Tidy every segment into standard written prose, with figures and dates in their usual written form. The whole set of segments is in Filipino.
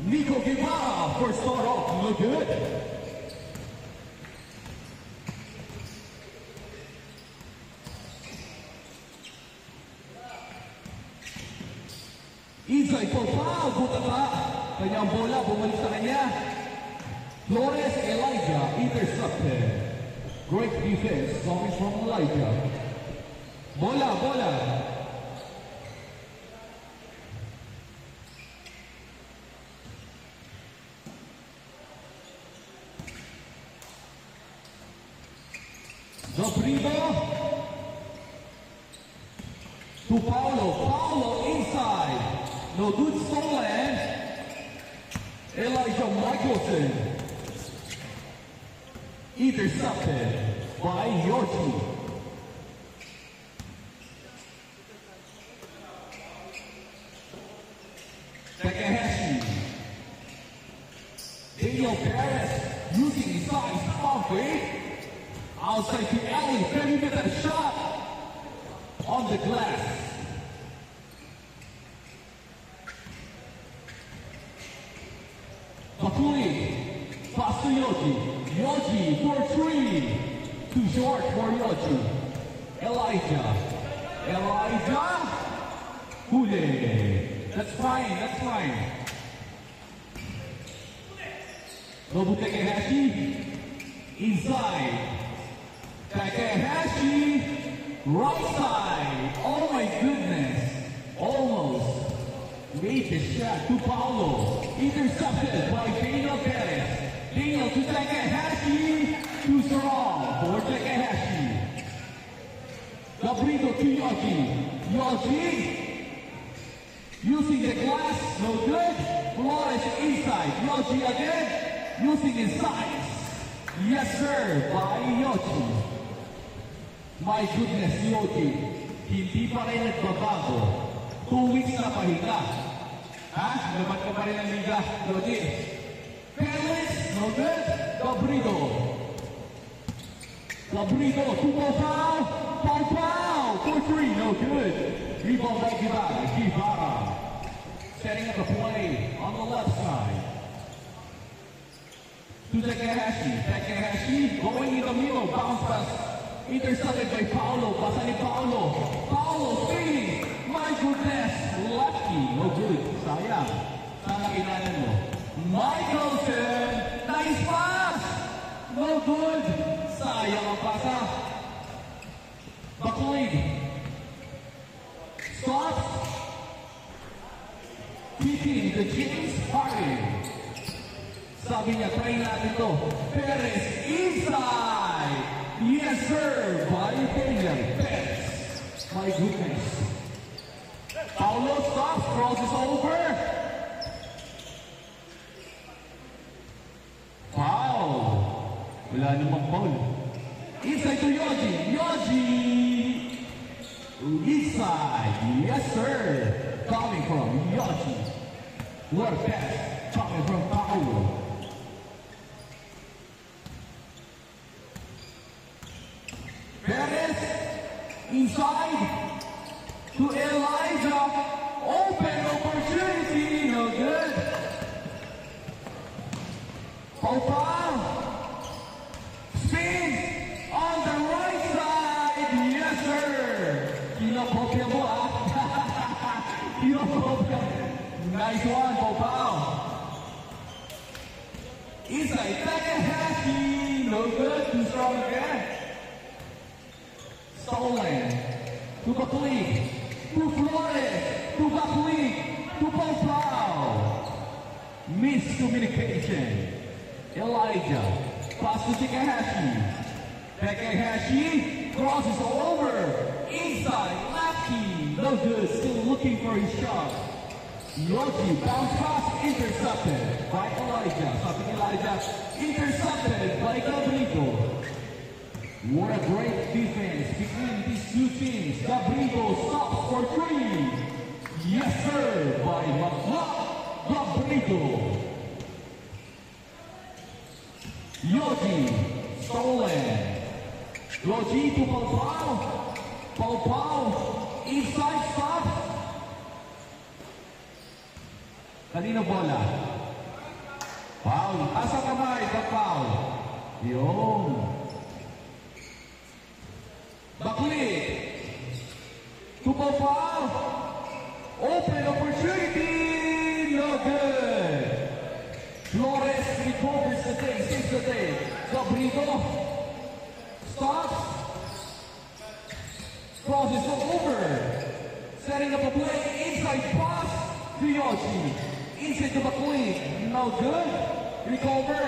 Nico Guevara for start off. Look good. Inside for foul. Butata. Kanyang bola bumalik sa kanya. Flores Elijah intercepted. Great defense coming from Elijah. Bola. Zaprido to Paulo. Paulo inside. No good stolen. Elijah Michelson. Intercepted by Yorchi. Takahashi. Daniel Perez using his size halfway. Outside to alley, perimeter shot on the glass. Bakuli, pass to Yoji. Yoji for three. Too short for Yoji. Elijah. Hule. That's fine. Nobu Takahashi. Inside. Takahashi, right side. Oh my goodness. Almost made the shot to Paulo. Intercepted by Daniel Perez. Daniel to Takahashi. Too strong for Takahashi. Gabrito to Yoji. Yoji using the glass. No good. Flores inside. Yoji again. Using his size. Yes sir, by Yoji. My goodness, Yoji, hindi pa rin nagbabago. 2 weeks na pahinga. Ha? Laban ka pa rin ang liga, Yoji. Perez, no good. Gabrito, 2 foul. Foul for 3, no good. Rebound by Guevara. Setting up a play on the left side. To Takahashi going in the middle, bounce pass, intercepted by Paulo, pasa ni Paulo, speeding, my goodness, lucky, no good, sayang, sana kailangan mo, Michelson, nice pass, no good, sayang ang pasa, Bakuli, stops, kicking the James Harden. Sabi niya, try natin to. Perez inside. Yes sir, by Daniel Perez. My goodness. Paulo stops, crosses over. Foul. Wala namang foul. Inside to Yoji. Inside. Yes sir. Coming from Yoji. What a pass. Coming from Paulo. Perez inside to Elijah. Open opportunity, no good. Popa. Spin on the right side. Yes, sir. Kinopopya mo, ah. Kinopopya. Nice one, Popa. Inside, Takahashi. No good. Too strong again. Stolen to Bakuli, to Flores, to Bakuli, to Paul. Miscommunication. Elijah, pass to Takahashi crosses all over. Inside, Lappy, no good, still looking for his shot. Yoji, bounce pass, intercepted by Elijah. Intercepted by Gabrito. What a great defense between these two teams. Gabrito stops for 3. Yes, sir, by Gabrito. Yoji, stolen. Yoji to Paul. Inside stop. Kanino bola? Foul. Asa kamay, pag-foul. Yun. Baklit. Tupaw foul. Open opportunity. No good. Flores recovers the day, saves the day. Gabrito stops. Crosses over. Setting up a play. Inside pass to Yoshi. Inside to Baklit. No good. Recover.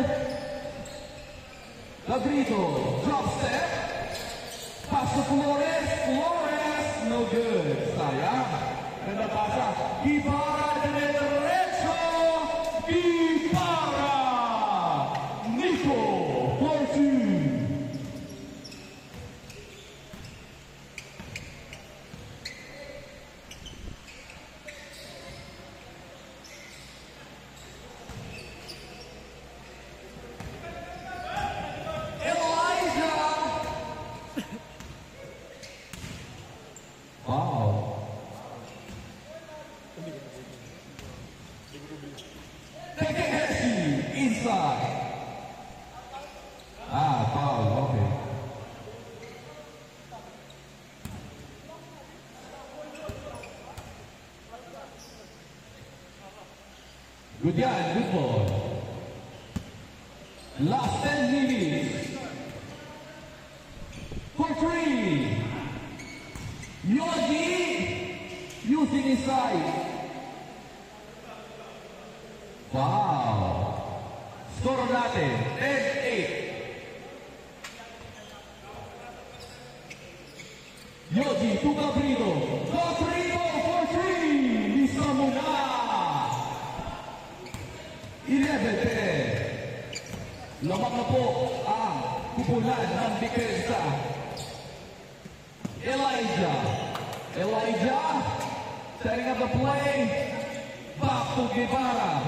Gabrito. Drop step. Pass to Flores. Flores. No good. Sayang. Ganda pasa. Ibarra derecho. Ibarra. Nico. 4-2. Inside. Foul, okay. Good yan, good ball. Last 10 minutes. For 3. Yogi using his side. Wow. Score natin, 10-8. Yogi to Gabrito. Gabrito for 3. Lisa mo na. 11-10. Lamang na po ang kupulan ng depensa. Elijah. Setting up the play. Back to Guevara.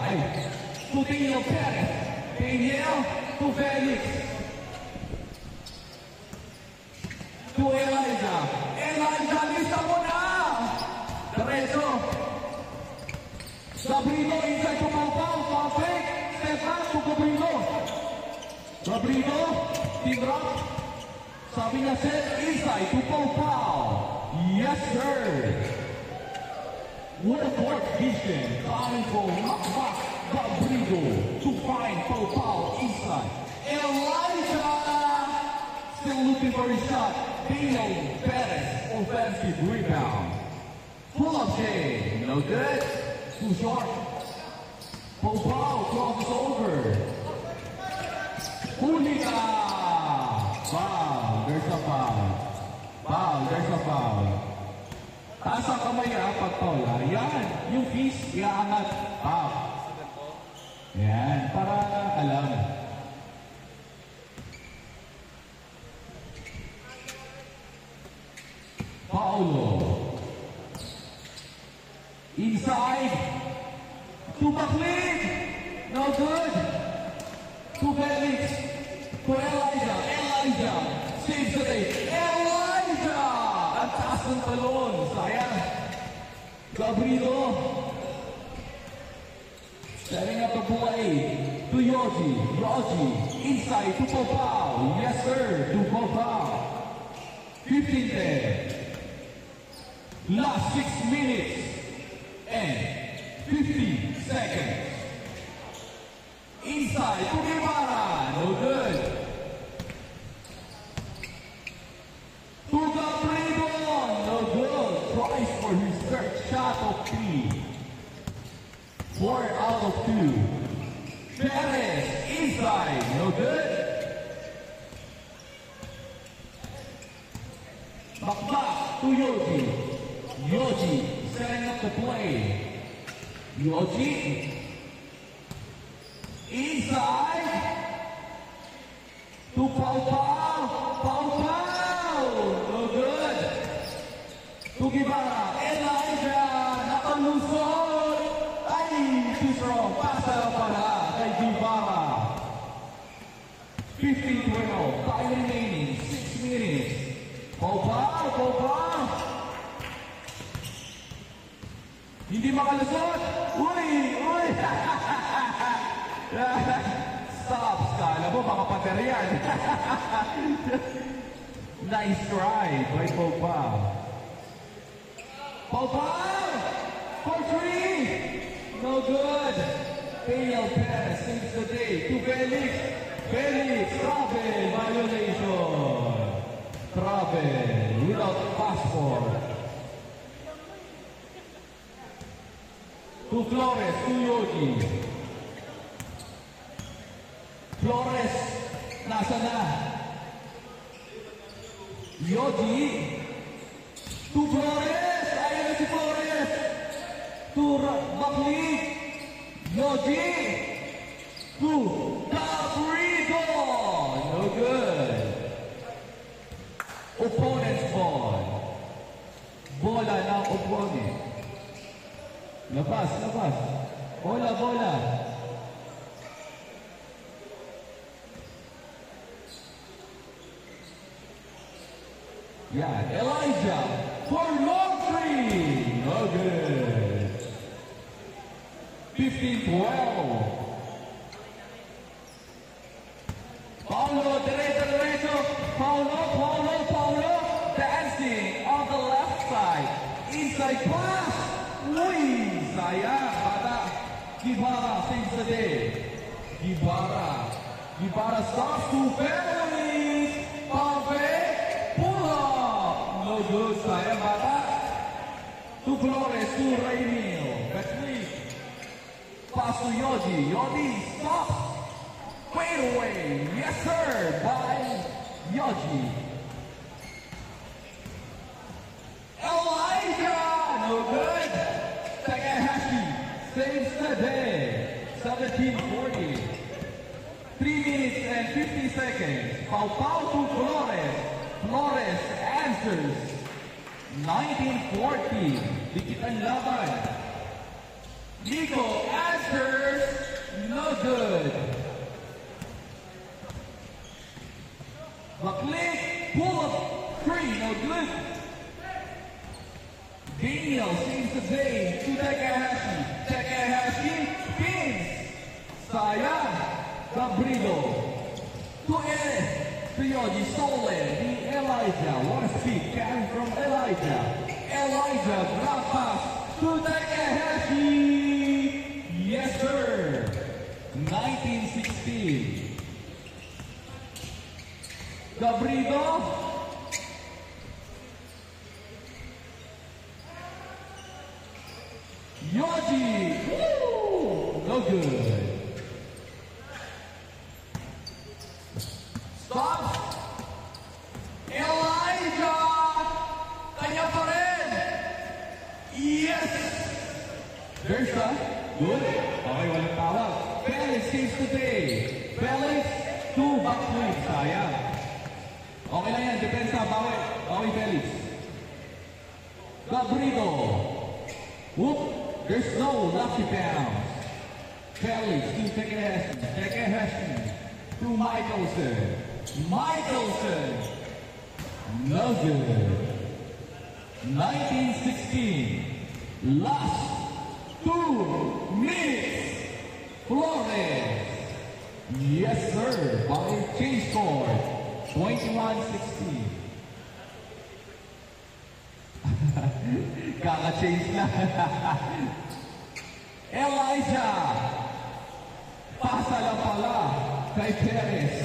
To Daniel Perez. Daniel to Felix. To Elijah. Lisa mo na. Derecho. Gabrito inside to Pampang. Perfect. Step back to Gabrito. Gabrito. Team rock. Sabi niya set inside to Pampang. Yes, sir. What a court vision. Coming from knockback. Gabrito to find Pau inside. Elijah still looking for his shot. Daniel Perez offensive rebound. Pull up game. No good. Too short. Pau crosses over. Huli ka. Foul. There's a foul. Taas ang kamay pag foul. Yan. Yung fist, iaangat. Yan, para alam. Paulo. Inside. To Baklit. No good. To Felix. To Elijah. Saves the day. Elijah! Ang taas ng talon. Sayang. Gabrito. Setting up a play to Yogi. Inside to Popao. Yes, sir. To Popao. 15-10. Last 6 minutes and 50 seconds. Inside to Guevara. No good. To Gabrito. No good. Tries for his third shot of 3. 4 out of 2. Perez inside. No good. Back to Yogi setting up the play. Yogi inside to Pau. No good. To Guevara. Elijah nakalusot. Too strong. Pasa para kay Guevara. 15-12. Time remaining. 6 minutes. Pau. Hindi makalusot. Uy. Stops ka. Alam mo, mga pader yan. Nice try by Pogba. Pogba! For three! No good. Daniel Perez saves the day to Felix. Felix, travel violation. Travel without passport. To Flores, to Yogi. Flores, nasa na? Yogi. To Flores, ayaw na si Flores. To Bakli. Yogi. To Gabrigo. No good. Opponent's ball. Bola ng opponent. Labas, labas. Bola, bola. Yeah, Elijah for long three. No good. 15-12. Paulo, derecho. Paulo. Dancing on the left side. Inside pass. Uy, sayang. Bata. Guevara saves the day. Guevara stops to Felix. Perfect. Pull up. No good, sayang bata. To Flores, to Raimil. Backflip. Pass to Yogi. Yogi stops. Fade away. Yes, sir. By Yogi. Elijah. No good. Takahashi saves the day. 17-40. 3 minutes and 50 seconds. Pau to Flores. Flores answers. 19-40. Dikit ang laban. Nico answers. No good. McLean pull up 3. No good. Daniel saves the day to Takahashi. Takahashi spins. Sayang. Gabrigo. To Eric. To Yogi Solen. The Elijah. What a speed carry from Elijah. Elijah drop pass to Takahashi. Yes, sir. 19-16. Gabrigo. Yogi. Woo! No good. Stop. Elijah. Kanya pa rin. Yes. There's that. Good. Okay, walang tawag. Felix saves the day. Felix to Bakli. Sayang. Okay lang yan. Depensa. Bawi Felix. Gabrigo. Whoop. There's no lucky bounce. Felix to Takahashi. To Michelson. No good. 19-16. Last 2 minutes. Flores. Yes, sir. By change score. 21-16. Kaka-change na. Elijah. Pasa lang pala kay Perez.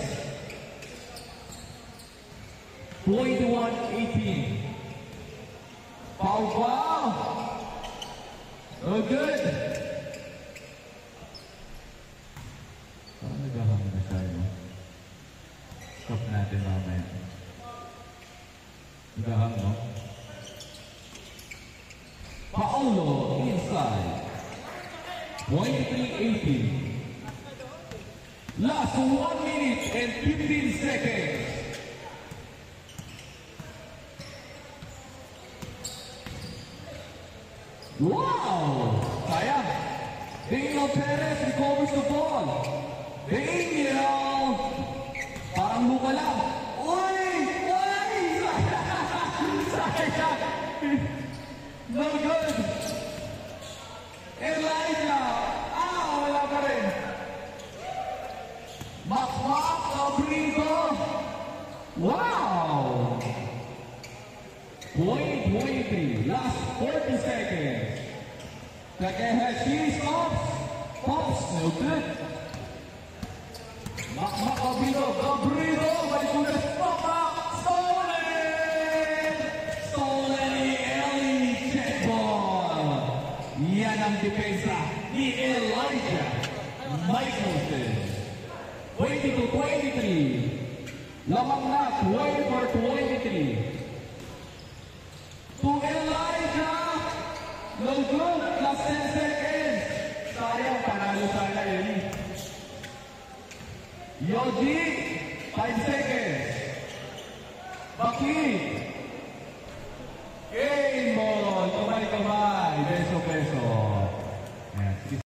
21-18. Pogba. Oh, good. Parang nagahang na tayo. Stop natin mamaya. Nagahang, no? Paulo inside. 23-18. Last 1 minute and 15 seconds. Wow! Sayang. Daniel Perez recovers the ball. Daniel! Parang luka lang. Uy! Sayang! No good! Elijah! Wala pa rin. Takehashi stops. Pops, no good. Gabriel, my goodness, stop up. Stolen! Stolen ni Ellie check ball. Yan ang depensa ni Elijah Michelson. 20-23. Lamang na 20-23. To Elijah. No good. Last 10 seconds. Sayang, panalo sana Ellie. Yoji, 5 seconds. Baki,